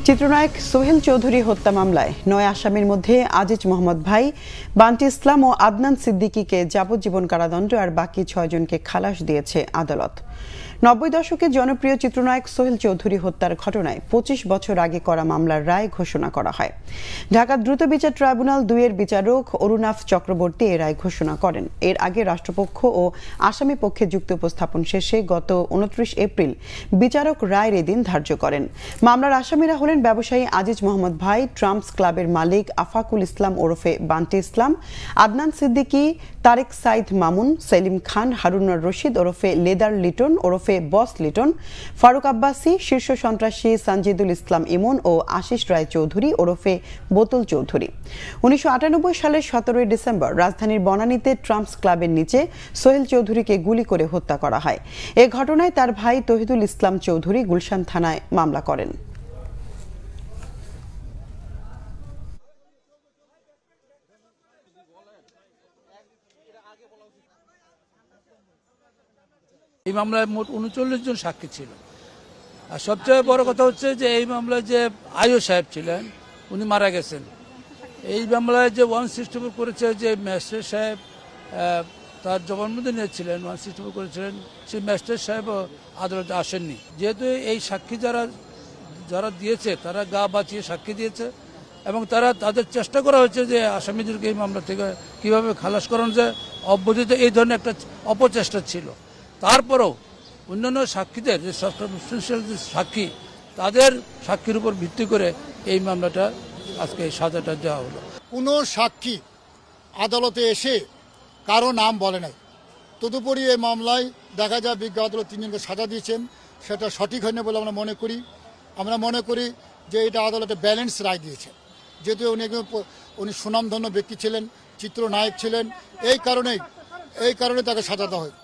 চিত্রনায়ক সোহেল চৌধুরী হত্যা মামলায় ৯ আসামির মধ্যে আজিজ মোহাম্মদ ভাই, বান্টি ইসলাম ও আদনান সিদ্দিকীকে যাবজ্জীবন কারাদণ্ড আর বাকি ৬ জনকে খালাস দিয়েছে আদালত। ৯০ দশকে জনপ্রিয় চিত্রনায়ক সোহেল চৌধুরী হত্যার ঘটনায় ২৫ বছর আগে করা মামলার রায় ঘোষণা করা হয়। ঢাকা দ্রুত বিচার ট্রাইব্যুনাল ২ এর বিচারক অরুণাভ চক্রবর্তী এ রায় ঘোষণা করেন। এর আগে রাষ্ট্রপক্ষ ও আসামি পক্ষে যুক্তি উপস্থাপন শেষে গত ২৯ এপ্রিল বিচারক রায়ের এদিন ধার্য করেন। মামলার আসামিরা হলেন ব্যবসায়ী আজিজ মোহাম্মদ ভাই, ট্রাম্পস ক্লাবের মালিক আফাকুল ইসলাম ওরফে বান্টি ইসলাম, আদনান সিদ্দিকী, তারেক সাইদ মামুন, সেলিম খান, হারুনুর রশিদ ওরফে লেদার লিটন ওরফে বস লিটন, ফারুক আব্বাসী, শীর্ষ সন্ত্রাসী সানজিদুল ইসলাম ইমন ও আশিস রায় চৌধুরী ওরফে বোতল চৌধুরী। ১৯৯৮ সালের ১৭ ডিসেম্বর রাজধানীর বনানীতে ট্রাম্পস ক্লাবের নিচে সোহেল চৌধুরীকে গুলি করে হত্যা করা হয়। এ ঘটনায় তার ভাই তহিদুল ইসলাম চৌধুরী গুলশান থানায় মামলা করেন। এই মামলায় মোট ৩৯ জন সাক্ষী ছিল। আর সবচেয়ে বড় কথা হচ্ছে যে এই মামলায় যে আইও সাহেব ছিলেন উনি মারা গেছেন। এই মামলায় যে 164 করেছে যে ম্যাজিস্ট্রেট সাহেব তার জবানবন্দি ছিলেন 164 করেছিলেন, সেই ম্যাজিস্ট্রেট সাহেবও আদালতে আসেননি। যেহেতু এই সাক্ষী যারা দিয়েছে তারা গা বাঁচিয়ে সাক্ষী দিয়েছে এবং তাদের চেষ্টা করা হয়েছে যে আসামিদেরকে এই মামলা থেকে কিভাবে খালাস করানো যায়, অব্যাহত এই ধরনের একটা অপচেষ্টা ছিল। তারপরেও অন্যান্য সাক্ষীদের যে সাবস্টেন্সিয়াল যে সাক্ষী তাদের সাক্ষীর উপর ভিত্তি করে এই মামলাটা আজকে সাজাটা দেওয়া হলো। কোনো সাক্ষী আদালতে এসে কারো নাম বলে নাই। তদুপরি এই মামলায় দেখা যায় বিজ্ঞ আদালত ৩ জনকে সাজা দিয়েছেন, সেটা সঠিক হয়নি বলে আমরা মনে করি যে এটা আদালতে ব্যালেন্স রায় দিয়েছে। যেহেতু উনি সুনামধন্য ব্যক্তি ছিলেন, চিত্রনায়ক ছিলেন, এই কারণে তাকে সাজা দেওয়া হয়।